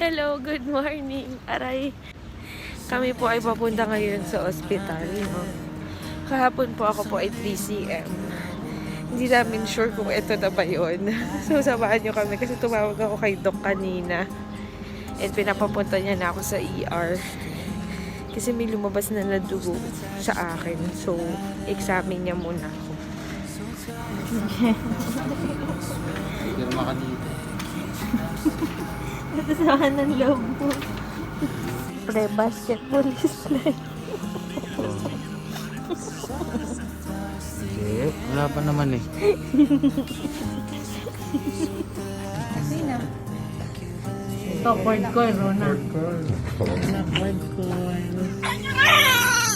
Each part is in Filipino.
Hello, good morning. Aray, kami po ay papunta ngayon sa ospital. No? Kahapon po ako po ay 3 cm. Hindi namin sure kung ito na ba yun. So, samahan nyo kami kasi tumawag ako kay Doc kanina. And pinapapunta niya na ako sa ER. Kasi may lumabas na dugo sa akin. So, examine niya muna ako. Pirma ka dito. Natasahan ng loob mo. Pre-basketball is like. Hindi, wala pa naman eh. Kasi na. Ito, cord ko, Rona. Cord ko.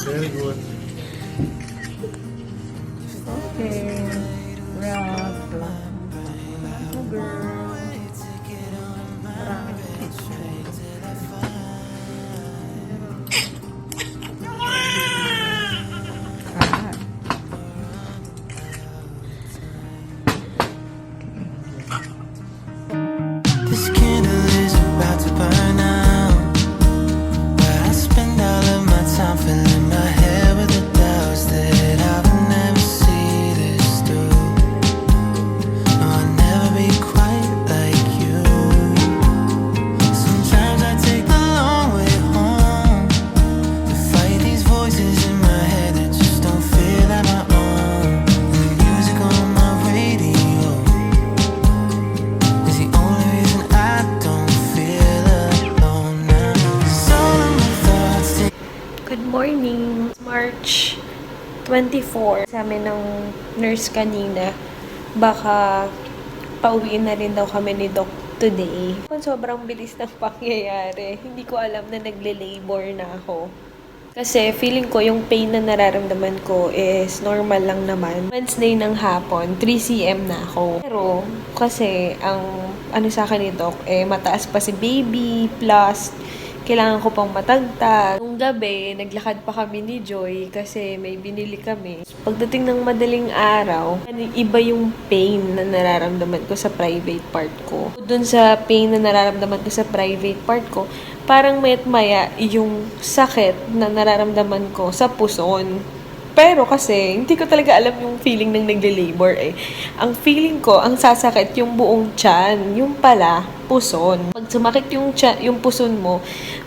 Very good. Okay. Rock. Oh, girl. This candle is about to burn out, but I spend all of my time filling my head with the doubts that I will never see this through. No, I'll never be quite like you. Sometimes I take the long way home to fight these voices in my head that just don't feel like my own. And the music on my radio is the only reason I don't feel alone now. 'Cause all of my thoughts take Good morning. March 24. Sa amin ng nurse kanina, baka pauwiin na rin daw kami ni Doc today. Sobrang bilis ng pangyayari. Hindi ko alam na nagle-labor na ako. Kasi feeling ko yung pain na nararamdaman ko is normal lang naman. Wednesday ng hapon, 3 cm na ako. Pero kasi ang ano sa akin ni Doc, mataas pa si baby, plus kailangan ko pang matagtag. Nung gabi, naglakad pa kami ni Joy kasi may binili kami. Pagdating ng madaling araw, iba yung pain na nararamdaman ko sa private part ko. Doon sa pain na nararamdaman ko sa private part ko, parang mayat maya yung sakit na nararamdaman ko sa puson. Pero kasi, hindi ko talaga alam yung feeling ng nagle-labor eh. Ang feeling ko, ang sasakit yung buong tiyan. Yung pala, puson. Pag sumakit yung puson mo,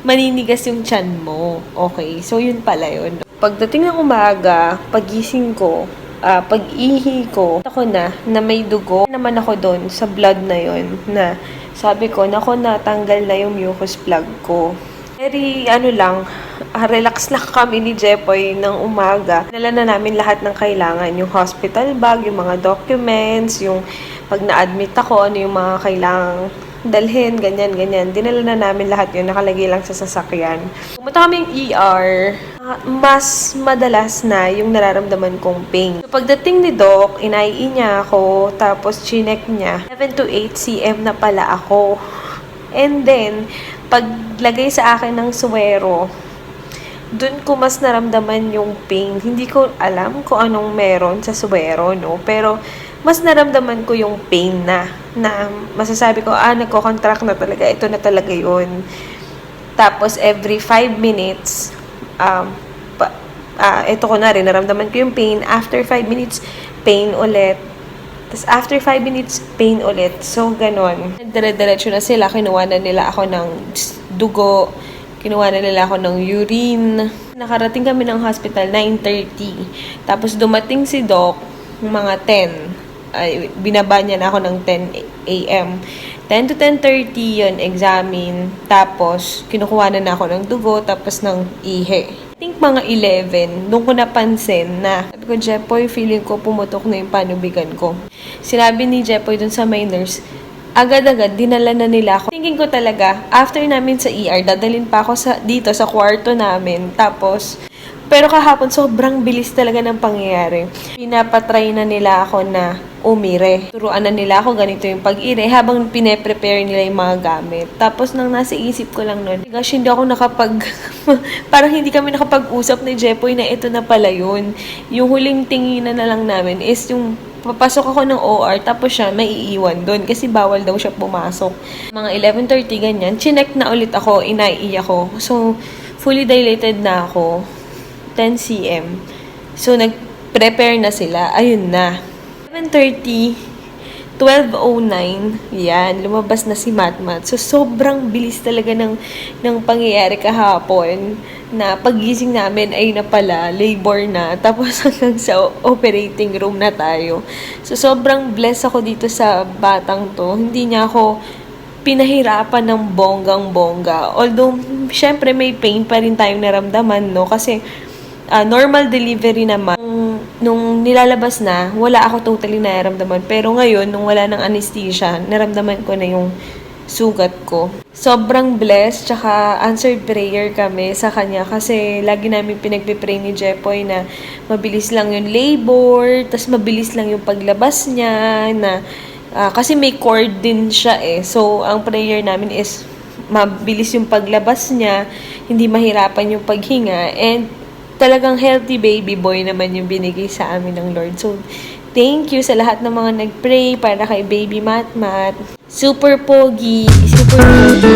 maninigas yung tiyan mo. Okay, so yun pala yun. Pagdating ng umaga, pagising ko, pag-ihi ko, ako na may dugo. Naman ako doon sa blood na yun na sabi ko, natanggal na yung mucus plug ko. Very, relax lang kami ni Jepoy ng umaga. Dala na namin lahat ng kailangan. Yung hospital bag, yung mga documents, yung pag na-admit ako, ano yung mga kailangang dalhin, ganyan. Dinala na namin lahat yun, nakalagay lang sa sasakyan. Pumunta kaming ER, mas madalas na yung nararamdaman kong pain. So, pagdating ni Doc, inai niya ako, tapos chinek niya, 7 to 8 cm na pala ako. And then, paglagay sa akin ng suwero, dun ko mas naramdaman yung pain. Hindi ko alam kung anong meron sa suwero, no? Pero, mas naramdaman ko yung pain na masasabi ko, nagko-contract na talaga. Ito na talaga yun. Tapos, every 5 minutes, ito ko na rin, naramdaman ko yung pain. After 5 minutes, pain ulit. Tapos, after 5 minutes, pain ulit. So, ganon. Dire-diretso na sila. Kinuha na nila ako ng dugo. Kinuha na nila ako ng urine. Nakarating kami ng hospital, 9:30. Tapos, dumating si Doc, mga 10. Binaba niya na ako ng 10 a.m. 10 to 10:30 yun, examine. Tapos, kinukuha na ako ng dugo, tapos ng ihe. I think mga 11, doon ko napansin na, sabi ko, Jepoy, feeling ko pumutok na yung panubigan ko. Sinabi ni Jepoy dun sa my nurse, agad-agad, dinala na nila ako. Thinking ko talaga, after namin sa ER, dadalhin pa ako dito sa kwarto namin. Tapos, pero kahapon, sobrang bilis talaga ng pangyayari. Pinapatry na nila ako na umire. Turuan na nila ako ganito yung pag-ire habang pine-prepare nila yung mga gamit. Tapos nang nasa isip ko lang nun, gosh, hindi ako parang hindi kami nakapag-usap ni Jepoy na ito na pala yun. Yung huling tinginan na lang namin is yung papasok ako ng OR, tapos siya may iiwan doon kasi bawal daw siya pumasok. Mga 11:30 ganyan, chinek na ulit ako, inai ako. So, fully dilated na ako, 10 cm. So, nag-prepare na sila. Ayun na. 11:30, 12:09, yan, lumabas na si Matmat. So, sobrang bilis talaga ng pangyayari kahapon na pagising namin ay na pala, labor na, tapos hanggang sa operating room na tayo. So, sobrang blessed ako dito sa batang to. Hindi niya ako pinahirapan ng bonggang-bongga. Although, syempre may pain pa rin tayong naramdaman, no? Kasi, normal delivery naman. Nung nilalabas na, wala ako totally naramdaman. Pero ngayon, nung wala ng anesthesia, naramdaman ko na yung sugat ko. Sobrang blessed, tsaka answered prayer kami sa kanya kasi lagi namin pinagpipray ni Jepoy na mabilis lang yung labor, tas mabilis lang yung paglabas niya, na kasi may cord din siya eh. So, ang prayer namin is mabilis yung paglabas niya, hindi mahirapan yung paghinga, and talagang healthy baby boy naman yung binigay sa amin ng Lord. So, thank you sa lahat ng mga nag-pray para kay baby Matmat. Super pogi. Super pogi.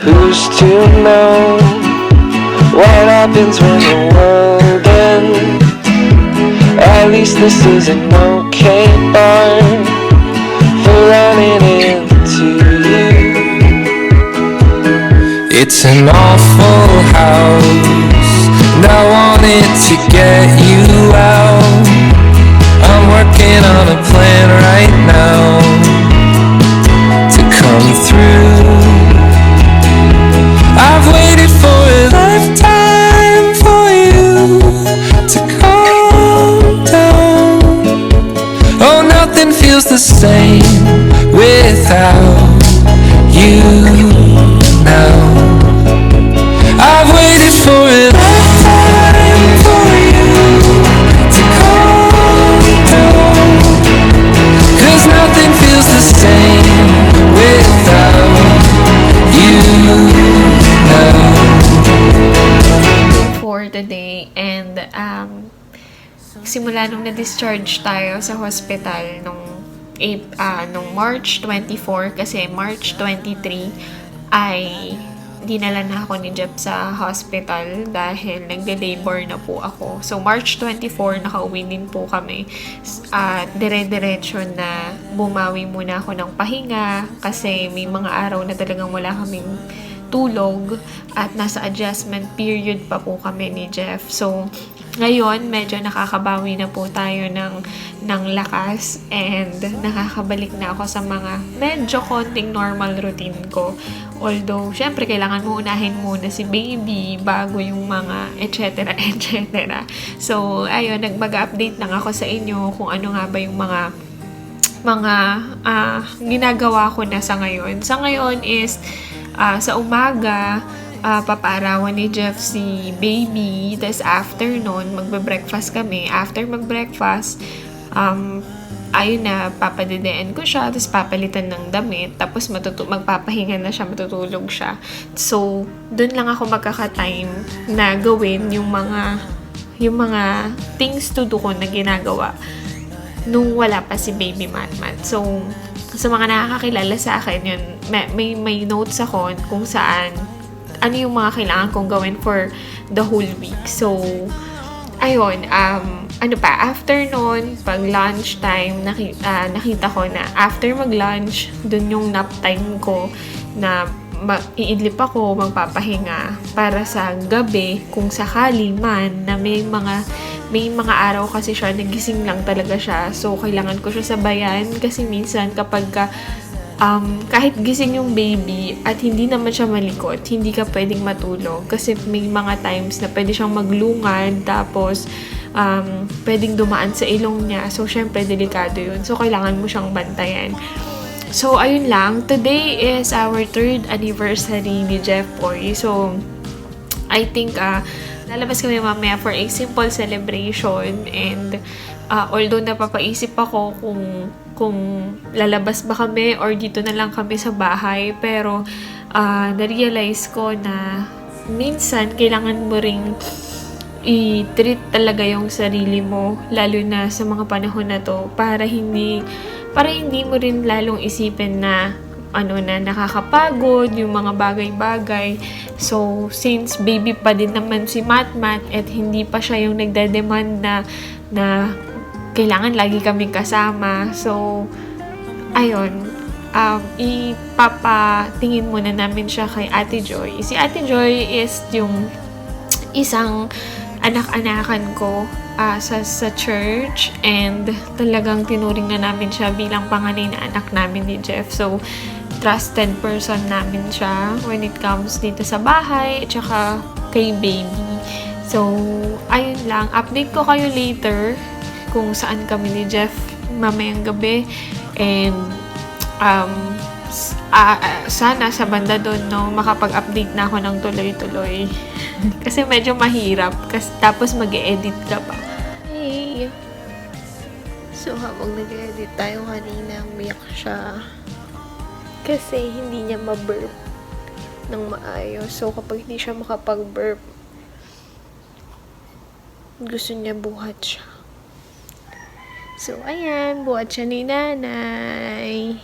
Who's to know what happens when the world ends? At least this is an okay bar for running into you. It's an awful house, and I wanted to get you out. I'm working on a plan right now to come through. I've waited for a lifetime for you to calm down. Oh, nothing feels the same without you now. I've waited for a lifetime for you to calm down. 'Cause nothing feels the same without you. For today, and simula nung na-discharge tayo sa hospital nung March 24, kasi March 23 ay dinala na ako ni Jeff sa hospital dahil nagde-labor na po ako. So, March 24, nakauwi din po kami. At dire-diretso na bumawi muna ako ng pahinga kasi may mga araw na talagang wala kaming tulog at nasa adjustment period pa po kami ni Jeff. So, ngayon, medyo nakakabawi na po tayo ng lakas and nakakabalik na ako sa mga medyo konting normal routine ko. Although, syempre, kailangan mo unahin muna si baby bago yung mga etc. etc. So, ayun, mag-update lang ako sa inyo kung ano nga ba yung mga ginagawa ko na sa ngayon. Sa ngayon is, sa umaga, papaarawan ni Jeff si baby. Tapos afternoon, magbe-breakfast kami. After mag-breakfast, ayun na, papadedean ko siya. Tapos papalitan ng damit. Tapos magpapahinga na siya, matutulog siya. So, dun lang ako magkaka-time na gawin yung mga things to do ko na ginagawa nung wala pa si baby Matmat. So, sa mga nakakakilala sa akin, yun, may notes ako kung saan ano yung mga kailangan kong gawin for the whole week. So, ayun, after nun, pag lunch time, nakita ko na after mag-lunch, dun yung nap time ko na iidlip ako, magpapahinga para sa gabi, kung sakali man na may mga araw kasi siya, nagising lang talaga siya. So, kailangan ko siya sabayan kasi minsan kapag kahit gising yung baby at hindi naman siya malikot, hindi ka pwedeng matulog. Kasi may mga times na pwede siyang maglungad, tapos pwedeng dumaan sa ilong niya. So, syempre, delikado yun. So, kailangan mo siyang bantayan. So, ayun lang. Today is our 3rd anniversary ni Jeff Boy. So, I think, lalabas kami mamaya for a simple celebration. And, although napapaisip ako kung lalabas ba kami or dito na lang kami sa bahay. Pero, na-realize ko na minsan, kailangan mo ring i-treat talaga yung sarili mo, lalo na sa mga panahon na to, para hindi mo rin lalong isipin na na nakakapagod yung mga bagay-bagay. So, since baby pa din naman si Matmat at hindi pa siya yung nagde-demand na kailangan lagi kaming kasama. So, ayun, ipapatingin muna namin siya kay Ate Joy. Si Ate Joy is yung isang anak-anakan ko sa church, and talagang tinuring na namin siya bilang panganay na anak namin ni Jeff. So, trusted person namin siya when it comes dito sa bahay at saka kay baby. So, ayun lang. Update ko kayo later kung saan kami ni Jeff mamayang gabi. And, sana sa banda doon, no, makapag-update na ako ng tuloy-tuloy. Kasi medyo mahirap. Tapos mag-e-edit ka pa. Hey! So, habang nag-edit tayo kanina, umiyak siya. Kasi hindi niya ma-burp ng maayos. So, kapag hindi siya makapag-burp, gusto niya buhat siya. So, ayan. Buhat siya ni nanay.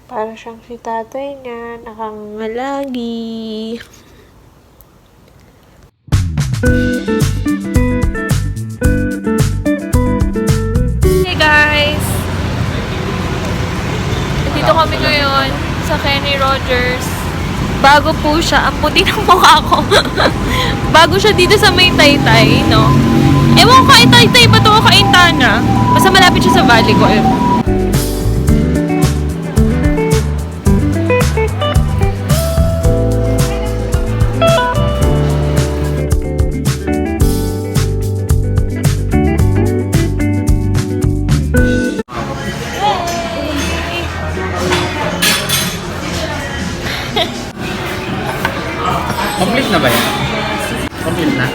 Para siyang si tatay niya. Nakangalagi. Hey guys! Dito kami ngayon sa Kenny Rogers. Bago po siya. Ang puti ng mukha ko. Bago siya dito sa may Taytay, no? Ewan ko kay Taytay ba ito o kay Intana? Basta malapit siya sa Valley ko. Complete na ba yan? Complete na?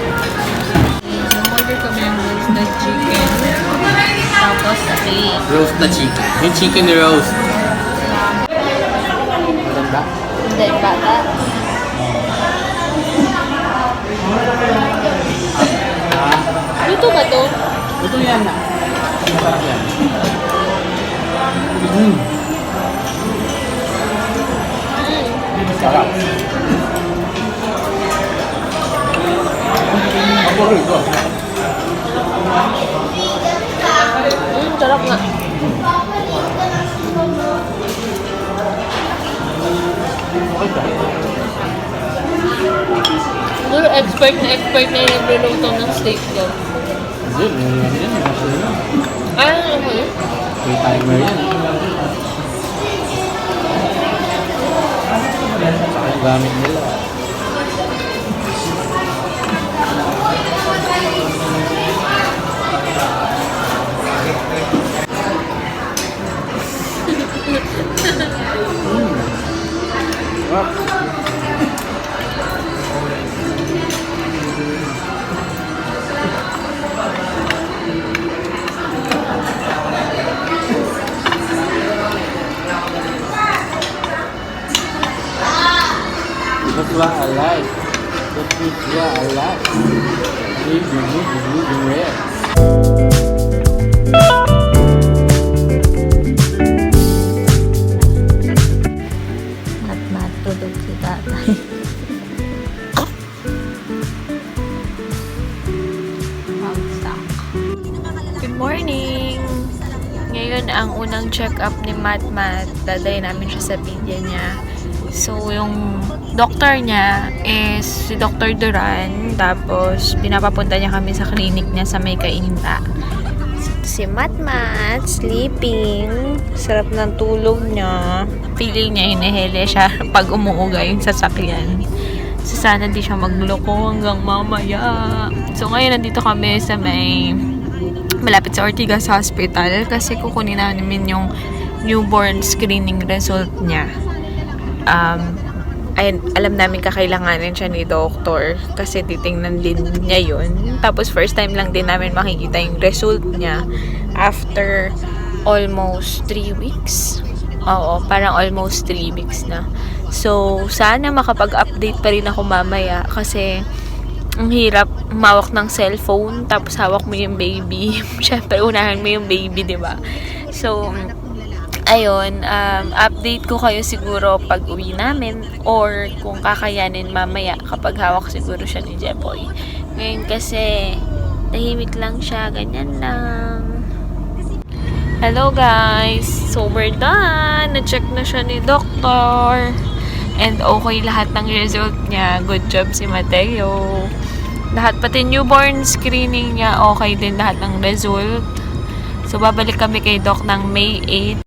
Order kami ng roasted chicken. Tapos steak. Roast na chicken. Yung chicken roast. Maganda? Hindi, bata. Luto ba to? Ito yan na. Masarap yan. Sarap. Paborito. Sarap nga. Siguro expert na yung nagluluto ng steak ko. Hindi, yan. Ano yun? May timer yan. Saka yung gamit nila. That's what I like. That's what I like. Medium rare. Mat tulog si tatay. Good morning! Ngayon ang unang check-up ni Matmat. Daday namin siya sa pedya niya. So, yung doctor niya is si Dr. Duran. Tapos, pinapapunta niya kami sa clinic niya sa may Kainta. Si Matmat, sleeping. Sarap ng tulog niya. Feeling niya hinihili siya pag umuuga yung sasakyan. So, sana di siya magloko hanggang mamaya. So, ngayon nandito kami sa malapit sa Ortigas Hospital kasi kukunin namin yung newborn screening result niya. Alam namin kakailanganin siya ni doctor kasi titingnan din niya yun. Tapos first time lang din namin makikita yung result niya after almost 3 weeks. Oo, parang almost 3 weeks na. So, sana makapag-update pa rin ako mamaya kasi ang hirap mawak ng cellphone tapos hawak mo yung baby. Syempre, unahan mo yung baby, di ba? So, ayun, update ko kayo siguro pag uwi namin or kung kakayanin mamaya kapag hawak siguro siya ni Jeboy. Ngayon kasi tahimik lang siya, ganyan lang. Hello guys! So we're done! Na-check na siya ni doctor. And okay lahat ng result niya. Good job si Mateo. Lahat pati newborn screening niya, okay din lahat ng result. So babalik kami kay Doc ng May 8